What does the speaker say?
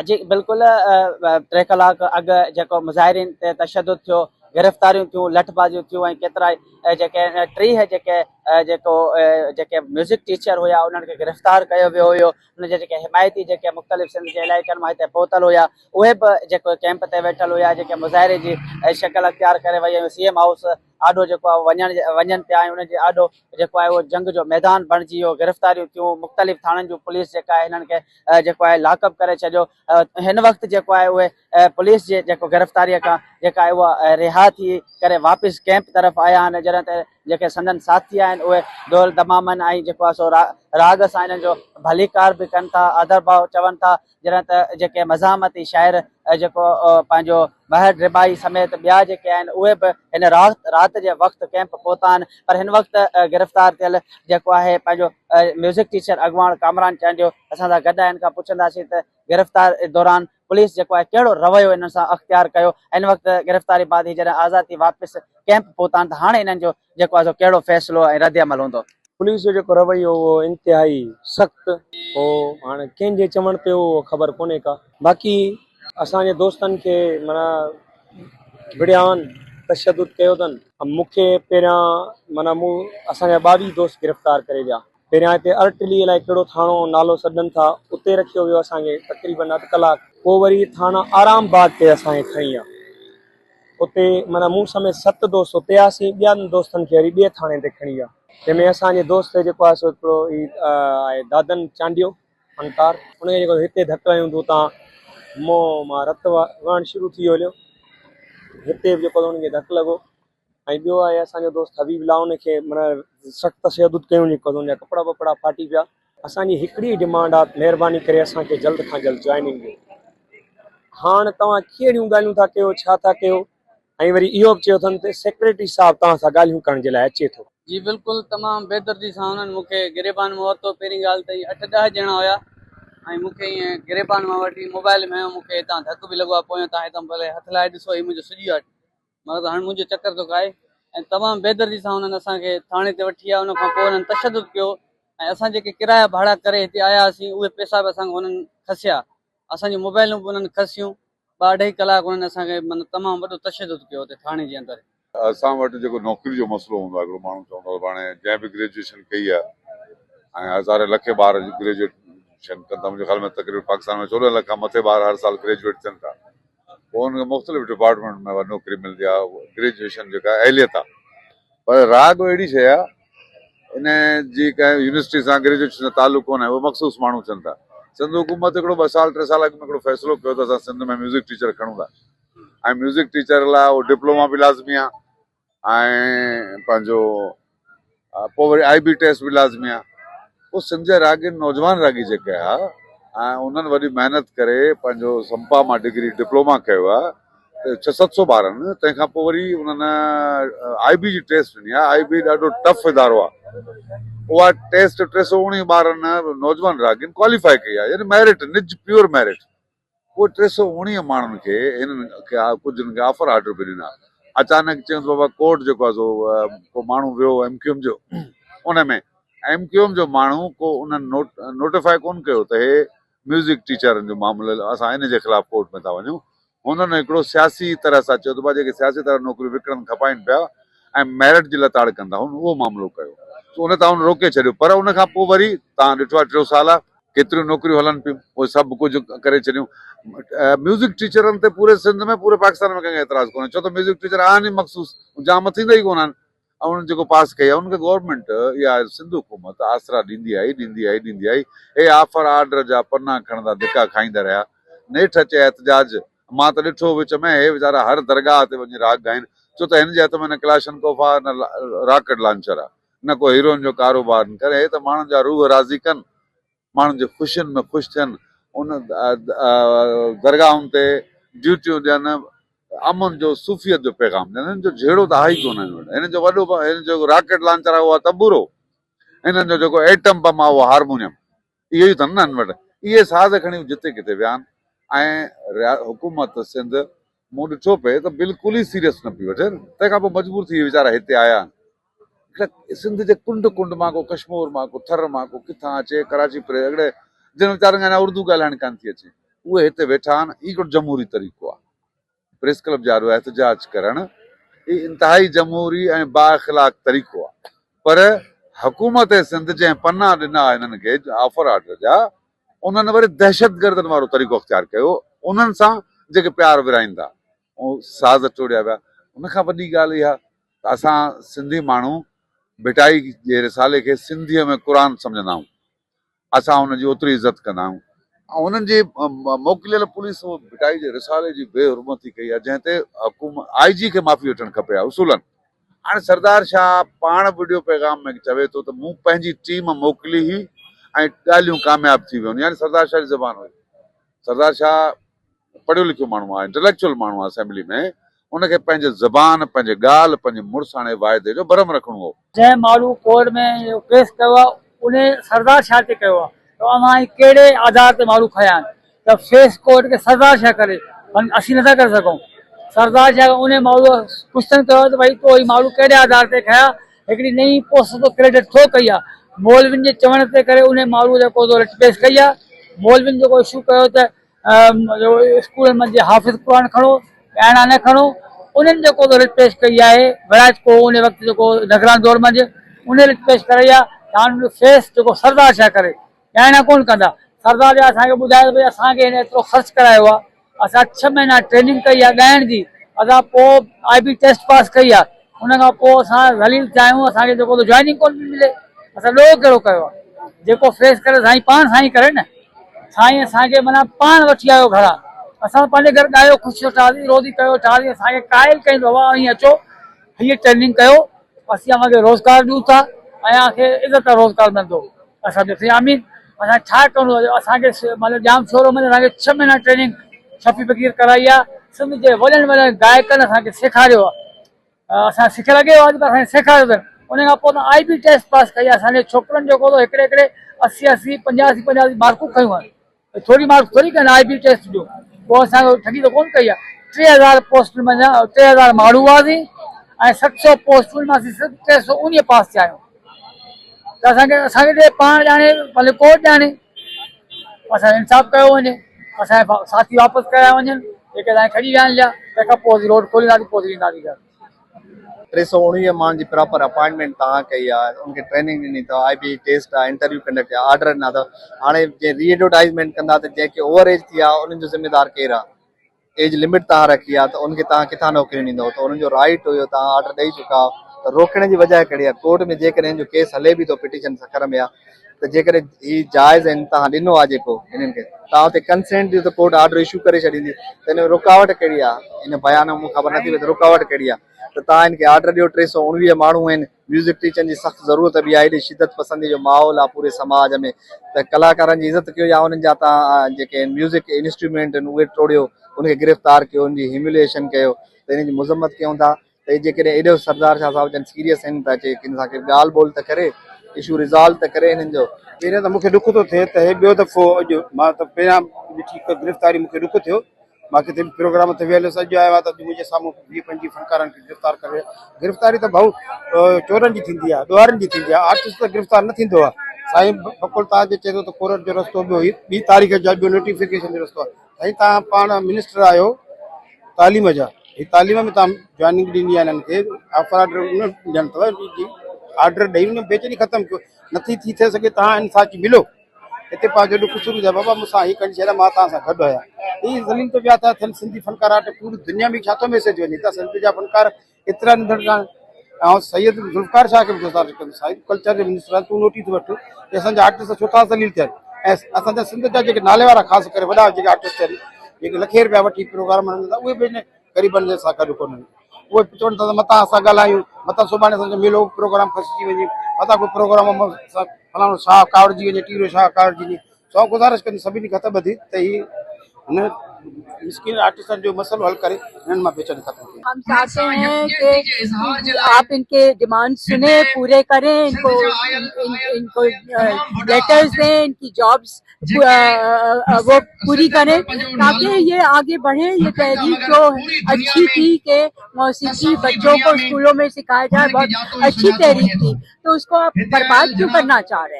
जी बिल्कुलु 3 कलाक अॻु जेको मुज़ाहिरीन ते तशदुद थियो, गिरफ़्तारियूं थियूं, लठबाज़ियूं थियूं ऐं केतिरा जेके 30 जेके म्यूज़िक टीचर हुया उन्हनि खे गिरफ़्तार कयो वियो हुयो। उनजे जेके हिमायती जेके मुख़्तलिफ़ सिंध जे इलाइक़नि मां हिते पहुतल हुया उहे बि जेको कैंप ते वेठल हुया, जेके मुज़ाहिरे जी शक्ल अख़्तियार करे वई हुयूं। CM हाउस आॾो जेको आहे वञनि पिया ऐं उनजे आॾो जेको आहे उहो जंग जो मैदान बणिजी वियो। गिरफ़्तारियूं थियूं, मुख़्तलिफ़ थाणनि जूं पुलिस जेका आहे हिननि खे जेको आहे लॉकअप करे छॾियो। हिन वक़्तु जेको आहे उहे पुलिस जे जेको गिरफ़्तारीअ खां जेका आहे उहा रिहा थी करे वापसि कैंप तरफ़ आया आहिनि। जॾहिं त जेके संदन साथी आहिनि उहे दौल तमामनि ऐं जेको आहे सो राग सां हिननि जो भलीकार बि कनि था, आदर भाव चवनि था। जॾहिं त जेके मज़ामती शाइर जेको पंहिंजो महर रिबाई समेत ॿिया जेके आहिनि उहे बि हिन राति जे वक़्तु कैंप पहुता आहिनि। पर हिन वक़्तु गिरफ़्तार थियल जेको आहे पंहिंजो म्यूज़िक टीचर अॻवान कामरान चांडियो असां सां गॾु आहिनि। खां पुछंदासीं त गिरफ़्तार दौरान पुलिस जेको आहे कहिड़ो रवैयो हिन सां अख़्तियार कयो। हिन वक़्तु गिरफ़्तारी बाद ही जॾहिं आज़ादी वापसि कैंप पहुता आहिनि त हाणे हिननि जो जेको आहे कहिड़ो फ़ैसिलो ऐं रद्द अमल हूंदो। पुलिस जो जेको रवैयो उहो इंतिहाई सख़्तु हो। हाणे कंहिंजे चवण ते उहो ख़बर कोन्हे का। बाक़ी असांजे दोस्तनि खे माना विड़ियान तशदुद कयो अथनि। मूंखे पहिरियां माना असांजा 22 दोस्त गिरफ़्तार करे विया। पहिरियां हिते अर्टली अलाए कहिड़ो थाणो नालो सॾनि था उते रखियो वियो असांखे तक़रीबन 8 कलाक। पोइ वरी थाणा आरामबाग ते असांखे खणी विया। उते माना मूं समेत 7 दोस्त उते हुआसीं, ॿियनि दोस्तनि खे वरी ॿिए थाणे ते खणी विया। जंहिंमें असांजे दोस्त जेको आहे सो हिकिड़ो आहे दादन चांडियो फनकार, उनखे जेको हिते धक हयूं त उतां मुंहुं मां रत वहणु शुरू थी वियो। हिते बि जेको उनखे धक लॻो। ऐं ॿियो आहे असांजो दोस्त हबीब ला, उनखे माना सख़्तु तशदुद कयूं जेको उनजा कपिड़ा वपड़ा फाटी पिया। असांजी हिकिड़ी डिमांड आहे, महिरबानी करे असांखे जल्द खां जल्द जॉइनिंग ॾियो। हाणे तव्हां कहिड़ियूं ॻाल्हियूं था कयो, छा था कयो? ऐं वरी इहो बि चयो अथनि त सेक्रेटरी साहिबु तव्हां सां ॻाल्हियूं करण जे लाइ अचे थो। जी बिल्कुलु तमामु बेदर्दी सां हुननि मूंखे गिरेबान में वरितो। पहिरीं ॻाल्हि त 8-10 ॼणा हुया ऐं मूंखे ईअं गिरेबान मां वठी मोबाइल में मूंखे हितां धक बि लॻो आहे। पोइ तव्हां हितां भले हथ लाइ ॾिसो, हीउ मुंहिंजो सुॼी वटि मतिलबु हाणे मुंहिंजो चकर थो खाए। ऐं तमामु बेदर्दी सां हुननि असांखे थाणे ते वठी विया। उनखां पोइ हुननि तशदुद कयो ऐं असां जेके किराया भाड़ा करे हिते आया हुआसीं उहे पैसा बि असांखे हुननि खसिया। असांजूं मोबाइलूं बि उन्हनि खसियूं। 2-2.5 कलाक हुननि असांखे माना तमामु वॾो तशदुद कयो हुते थाणे जे अंदरि। असां वटि जेको नौकिरी जो मसइलो हूंदो आहे, हिकिड़ो माण्हू चवंदो आहे हाणे जंहिं बि ग्रेजुएशन कई आहे ऐं हज़ारे लखे ॿार ग्रेजुएशन कनि था। मुंहिंजे ख़्याल में तक़रीबन पाकिस्तान में 14 लख खां मथे ॿार हर साल ग्रेजुएट थियनि था। पोइ हुनखे मुख़्तलिफ़ डिपार्टमेंट में नौकिरी मिलंदी आहे। ग्रेजुएशन जेका अहलियत आहे, पर राग अहिड़ी शइ आहे इन जी कंहिं यूनिवर्सिटी सां ग्रेजुएशन सां तालुक़ कोन्हे। उहे मख़सूस माण्हू थियनि था। सिंध हुकूमत हिकिड़ो 2 साल 3 साल अॻु में हिकिड़ो फ़ैसिलो कयो त असां सिंध में म्यूज़िक टीचर खणूं था ऐं म्यूज़िक टीचर लाइ उहो डिप्लोमा बि लाज़मी आहे ऐं पंहिंजो पोइ वरी IB टेस्ट बि लाज़मी आहे। उहो सिंध जा रागी नौजवान रागी जेके आहे ऐं उन्हनि वॾी महिनत करे पंहिंजो संपा मां डिग्री डिप्लोमा कयो आहे त 600-700 ॿारनि। तंहिंखां पोइ वरी उन्हनि IB जी टेस्ट ॾिनी आहे। IB ॾाढो टफ इदारो आहे। उहा टेस्ट 319 ॿारनि नौजवान रागिन क्वालिफाई कई आहे, यानी मेरिट निज प्योर मेरिट। उहे 319 माण्हुनि खे हिननि कुझु खे ऑफर ऑर्डर बि ॾिना। अचानक चयूं बाबा कोर्ट जेको आहे सो को माण्हू वियो MQM जो, उन में MQM जो माण्हू को उन्हनि नोटिफाई कोन कयो त हे म्यूज़िक टीचरनि जो मामलो असां इन जे ख़िलाफ़ कोर्ट में था वञूं। हुननि हिकिड़ो सियासी तरह सां चयो त भाई जेके सियासी तरह नौकिरियूं विकिणनि खपाइनि पिया ऐं मेरिट जी लताड़ कंदा, हुन उहो मामिलो कयो। उन तां हुन रोके छॾियो। पर उनखां पोइ वरी तव्हां ॾिठो आहे 3 साल केतिरियूं नौकिरियूं हलनि पियूं, उहे सभु कुझु करे छॾियूं। म्यूज़िक टीचरनि ते पूरे सिंध में पूरे पाकिस्तान में कंहिंखे एतिराज़ कोन्हे, छो त म्यूज़िक टीचर आहिनि ई मख़सूस, जाम थींदा ई कोन आहिनि। ऐं उन्हनि जेको पास कई आहे उनखे गवर्नमेंट इहा सिंध हुकूमत आसरा ॾींदी आई। हे ऑफर ऑर्डर जा पन्ना खणंदा धिका खाईंदा रहिया। नेठि अचे एहतजाज। मां त ॾिठो विच में हे वीचारा हर दरगाह ते वञी राग गाइनि, छो त हिन जे हथ में न क्लाशनकोफ आहे न रॉकेट लॉन्चर आहे, न को हीरोइन जो कारोबार न करे। हे त माण्हुनि जा रूह राज़ी कनि, माण्हुनि जी ख़ुशियुनि में ख़ुशि थियनि, उन दरगाहुनि ते ड्यूटियूं ॾियनि, अमन जो सूफ़ियत जो पैगाम ॾियनि। हिननि जो जहिड़ो त आहे ई कोन हिन वटि। हिननि जो वॾो हिन जो रॉकेट लॉन्चर आहे उहो आहे तबूरो, हिननि जो जेको एटम बम आहे उहो हारमोनियम। इहो ई अथनि न हिन वटि। इहे साज़ खणी जिते किथे विया आहिनि ऐं हुकूमत सिंध मूं ॾिठो पिए त बिल्कुलु ई सीरियस न पई वठे। तंहिंखां पोइ मजबूर थी वीचारा हिते आया आहिनि। सिंध जे कुंड कुंड मां को कश्मीर मां को थर मां को किथां अचे कराची परे हिकिड़े जिन वीचारनि खे अञा उर्दू ॻाल्हाइण कान थी अचे, उहे हिते वेठा आहिनि। ई हिकिड़ो जमहूरी तरीक़ो आहे। प्रेस क्लब जारो एहतजाज करणु ही इंतिहाई जमहूरी ऐं बाअख़लाक तरीक़ो आहे। पर हुकूमत सिंध जंहिं पन्ना ॾिना हिननि खे ऑफर ऑर्डर जा, उन्हनि वरी दहशतगर्दनि वारो तरीक़ो अख़्तियार कयो। उन्हनि सां जेके प्यार विराईंदा ऐं साज़ टोड़िया विया। उनखां वॾी ॻाल्हि इहा त असां सिंधी माण्हू भिटाई जे रिसाले खे सिंधीअ में क़ुर सम्झंदा आहियूं। असां हुनजी ओतिरी इज़त कंदा आहियूं। ऐं उन्हनि जी मोकिलियल पुलिस भिटाई जे रिसाले जी बेहुरमती कई आहे, जंहिं ते हुकूमत IG खे माफ़ी वठणु खपे आहे उसूलन। हाणे सरदार शाह पाण वीडियो पैगाम में चवे थो त मूं पंहिंजी टीम मोकिली हुई ऐं ॻाल्हियूं कामयाब थी वियूं। यानी सरदार शाह जी ज़बान हुई। सरदार शाह पढ़ियो लिखियो माण्हू आहे, इंटेलेक्चुअल माण्हू आहे। असेंबली में उनखे पंहिंजे ज़बान, पंहिंजे ॻाल्हि, पंहिंजे मुड़ुसाणे वाइदे जो भरम रखिणो हो। जंहिं माण्हू कोर्ट में केस कयो आहे उन सरदार शाह ते कयो आहे, त अव्हां कहिड़े आधार ते माण्हू खया आहिनि? त फेस कोर्ट खे सरदार शाह करे, असीं नथा करे सघूं। सरदार शाह उन माण्हू क्वेश्चन कयो त भई तो ही माण्हू कहिड़े आधार ते खया? हिकिड़ी नई पोस्ट तो क्रेडिट छो कई आहे? मौलविन जे चवण ते करे उन माण्हू जेको पेश कई आहे। मौलविन जेको इशू कयो त स्कूल में जे हाफ़िज़ क़ुर खणो, ॻाइणा न खणो, उन्हनि जेको रिट पेश कई आहे विलायत को उन वक़्तु जेको निगरान दौर मंझि उन रिट पेश कराई आहे। तव्हां फेस जेको सरदार शाह करे, ॻाइणा कोन कंदा। सरदार शाह असांखे ॿुधायो भई असांखे हिन एतिरो ख़र्चु करायो आहे, असां 6 महीना ट्रेनिंग कई आहे ॻाइण जी, असां पोइ IB टेस्ट पास कई आहे। उन खां पोइ असां ज़लील थिया आहियूं, असांखे जेको जॉइनिंग कोन पई मिले। असां ॾोहो कहिड़ो कयो आहे? जेको फेस करे साईं पाण साईं करे न। साईं असांखे माना पाण वठी आयो घरां। असां पंहिंजे घर ॻायो, ख़ुशी ठाही, रोज़ी कयो, ठाही, असांखे कायल कई बाबा हीअं अचो, हीअ ट्रेनिंग कयो, असीं अव्हांखे रोज़गार ॾियूं था ऐं असांखे इज़त रोज़गार मिलंदो। असां चयोसीं आमीन। असां छा करूं? असांखे मतिलबु जाम शोरूम में असांखे 6 महीना ट्रेनिंग शफ़ी फ़कीर कराई आहे। सिंध जे वॾनि वॾनि गायकनि असांखे सेखारियो आहे। असां सिखियल अॻे वारी असांखे सेखारियो अथनि। उन खां पोइ IB टेस्ट पास कई आहे। असांजे छोकिरनि जेको हिकिड़े हिकिड़े 80 85 मार्कूं खयूं आहिनि। थोरी मार्क्स थोरी कनि IB टेस्ट जूं। पोइ असांखे ठगी त कोन कई आहे। 3000 पोस्टुनि में 3000 माण्हू हुआसीं ऐं 700 पोस्टुनि मां असीं सिर्फ़ु 319 पास थिया आहियूं। त असांखे पाण ॼाणे भले कोर्ट ॼाणे, असांजो इंसाफ़ कयो वञे, असांजा साथी वापसि कराया वञनि जेके असांखे खणी विया आहिनि। तंहिंखां पोइ असीं रोड खोलींदासीं, पोइ ईंदासीं घर। 319 माण्हुनि जी प्रॉपर अपॉइंटमेंट तव्हां कई आहे, उनखे ट्रेनिंग ॾिनी अथव, IB टेस्ट आहे, इंटरव्यू कंडक्ट आहे, ऑर्डर ॾिना अथव। हाणे जीअं रीएडवर्टाइज़मेंट कंदा त जेके ओवर एज थी आहे उन्हनि जो ज़िम्मेदार केरु आहे? एज लिमिट तव्हां रखी आहे त उनखे तव्हां किथां नौकिरी ॾींदव? त उन्हनि जो राइट हुयो, तव्हां ऑर्डर ॾेई चुका आहियो। त रोकण जी वजह कहिड़ी आहे? कोर्ट में जेकॾहिं जो केस हले बि थो पिटीशन सखर में आहे, त जेकॾहिं ही जाइज़ आहिनि, तव्हां ॾिनो आहे जेको हिननि खे, तव्हां हुते कंसेंट ॾियो त कोर्ट ऑर्डर इशू करे छॾींदी। त हिन में रुकावट कहिड़ी आहे? हिन बयान में मूंखे ख़बर नथी पए त रुकावट कहिड़ी आहे। त तव्हां हिनखे ऑर्डर ॾियो। 319 माण्हू आहिनि। म्यूज़िक टीचरनि जी सख़्तु ज़रूरत बि आहे। हेॾी शिदत पसंदी जो माहौल आहे पूरे समाज में। त कलाकारनि जी इज़त कयो या उन्हनि जा तव्हां जेके म्यूज़िक इंस्ट्रूमेंट आहिनि उहे टोड़ियो, उनखे गिरफ़्तार कयो, उनजी ह्यूमिलिएशन कयो, त हिन जी मज़म्मत कयूं था। त जेकॾहिं एॾो सरदार शाह साहिब जन सीरियस आहिनि त अचे किन सां ॻाल्हि ॿोल त करे, इशू रिज़ॉल्व त करे हिननि जो। पहिरियों त मूंखे ॾुख थो थिए त हे ॿियो दफ़ो अॼु मां त पहिरियां ॾिठी गिरफ़्तारी, मूंखे ॾुख थियो। मां किथे बि प्रोग्राम ते वियल हुउसि, अॼु आयो आहे त मुंहिंजे साम्हूं 20-25 फनकारनि खे गिरफ़्तार करे। गिरफ़्तारी त भाऊ चोरनि जी थींदी आहे, ॾुआरनि जी थींदी आहे, आर्टिस्ट त गिरफ़्तार न थींदो आहे। साईं बकुल तव्हां चए थो त कोर्ट जो रस्तो ॿियो 2 तारीख़ जो ॿियो नोटिफिकेशन जो रस्तो आहे। साईं तव्हां पाण मिनिस्टर आहियो तालीम जा, ही तालीम में तव्हां जॉइनिंग ॾिनी आहे हिननि खे, ऑफर ऑर्डर ॾियनि अथव, ऑर्डर ॾेई हुन बेचैनी ख़तमु कयो। नथी थी थिए सघे तव्हां इंसाफ़ मिलो। हिते पंहिंजो ॾुख शुरू थिए, बाबा मूंसां हीअ कढी छॾिया, मां तव्हां सां गॾु आहियां। हीअ ज़लील त विया था थियनि सिंधी फनकार आर्ट, पूरी दुनिया में छा थो मैसेज वञे त सिंध जा फनकार एतिरा नंढड़ा। ऐं सैयद ज़ुल्फ़कार शाह खे बि गुज़ारिश कंदुसि, साईं कल्चर जो मिनिस्टर आहे, तूं नोटिस वठि की असांजा आर्टिस्ट छो था ज़लील थियनि। ऐं असांजा सिंध जा जेके नाले वारा ख़ासि करे वॾा जेके आर्टिस्ट आहिनि, जेके लखे रुपया वठी प्रोग्राम मञनि था, उहे बि ग़रीबनि जे सां गॾु कोन्हनि। उहे चवनि था त मथां असां ॻाल्हायूं, मथां सुभाणे असांजो मेलो प्रोग्राम फसिजी वञे, मथां कोई प्रोग्राम फलाणो शाह कावड़जी वञे, टीरो शाह कावड़जी वञे। सौ गुज़ारिश कंदी सभिनी खे हथ ॿधी त ही हिन मिस्किन आर्टिस्टनि जो मसलो हल करे हिननि मां बेचैनी ख़त्म कयो। हम चाहते हैं कि आप इनके डिमांड सुने, पूरे करें, इनको लेटर्स दें, इनकी जॉब्स वो पूरी करें ताकि ये आगे बढ़े। ये तहरीक जो अच्छी थी कि मौसीकी बच्चों को स्कूलों में सिखाया जाए, बहुत अच्छी तहरीक थी, तो उसको आप बर्बाद क्यों करना चाह रहे हैं?